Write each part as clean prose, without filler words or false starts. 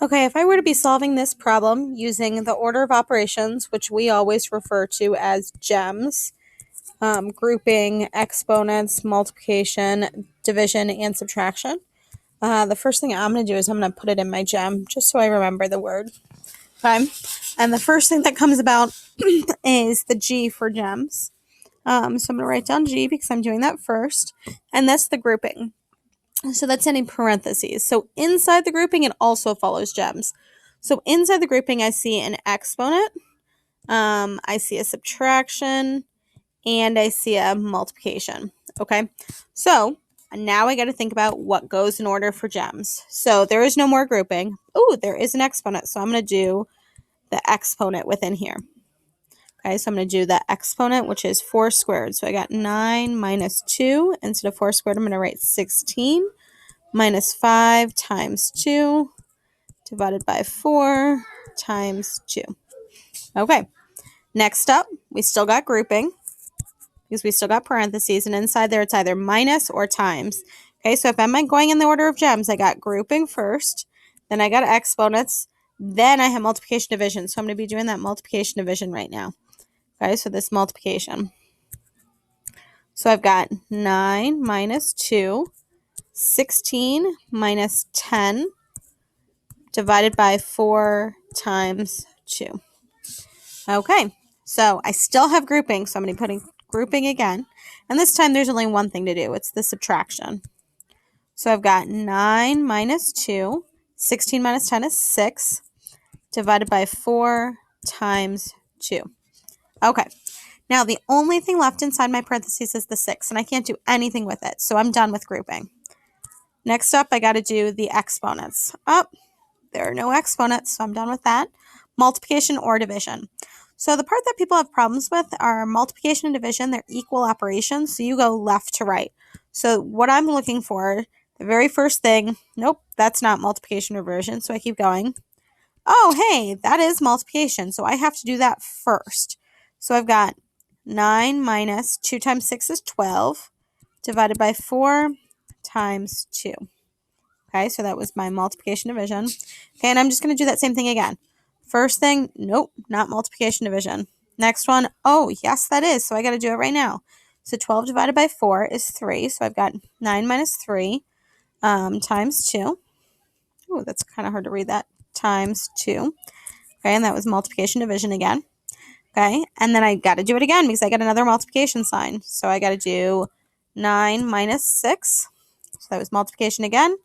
Okay, if I were to be solving this problem using the order of operations, which we always refer to as GEMS, grouping, exponents, multiplication, division, and subtraction, the first thing I'm going to do is I'm going to put it in my GEM just so I remember the word. Okay, and the first thing that comes about is the G for GEMS. So I'm going to write down G because I'm doing that first, and that's the grouping. So that's in parentheses. So inside the grouping, it also follows GEMS. So inside the grouping, I see an exponent, I see a subtraction, and I see a multiplication. Okay, so now I got to think about what goes in order for GEMS. So there is no more grouping. Oh, there is an exponent, so I'm going to do the exponent within here. Okay, so I'm going to do the exponent, which is 4 squared. So I got 9 minus 2. Instead of 4 squared, I'm going to write 16 minus 5 times 2 divided by 4 times 2. Okay, next up, we still got grouping because we still got parentheses, and inside there it's either minus or times. Okay, so if I'm going in the order of GEMS, I got grouping first, then I got exponents, then I have multiplication division. So I'm going to be doing that multiplication division right now. Okay, so this multiplication. So I've got 9 minus 2, 16 minus 10 divided by 4 times 2. Okay, so I still have grouping, so I'm going to be putting grouping again. And this time there's only one thing to do. It's the subtraction. So I've got 9 minus 2, 16 minus 10 is 6, divided by 4 times 2. Okay, now the only thing left inside my parentheses is the 6, and I can't do anything with it, so I'm done with grouping. Next up, I got to do the exponents. There are no exponents, so I'm done with that. Multiplication or division. So the part that people have problems with are multiplication and division. They're equal operations, so you go left to right. So what I'm looking for, the very first thing, nope, that's not multiplication or division, so I keep going. Oh, hey, that is multiplication, so I have to do that first. So I've got 9 minus 2 times 6 is 12, divided by 4 times 2. Okay, so that was my multiplication division. Okay, and I'm just going to do that same thing again. First thing, nope, not multiplication division. Next one, oh, yes, that is, so I got to do it right now. So 12 divided by 4 is 3, so I've got 9 minus 3 times 2. Oh, that's kind of hard to read that. Times 2. Okay, and that was multiplication division again. Okay, and then I got to do it again because I got another multiplication sign. So I got to do 9 minus 6. So that was multiplication again.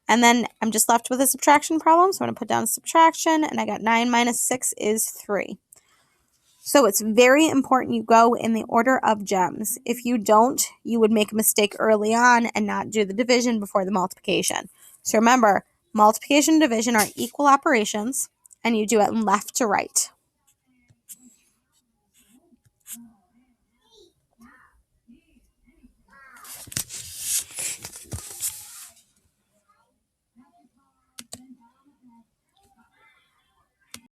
And then I'm just left with a subtraction problem. So I'm going to put down subtraction, and I got 9 minus 6 is 3. So it's very important you go in the order of GEMS. If you don't, you would make a mistake early on and not do the division before the multiplication. So remember, multiplication and division are equal operations, and you do it left to right.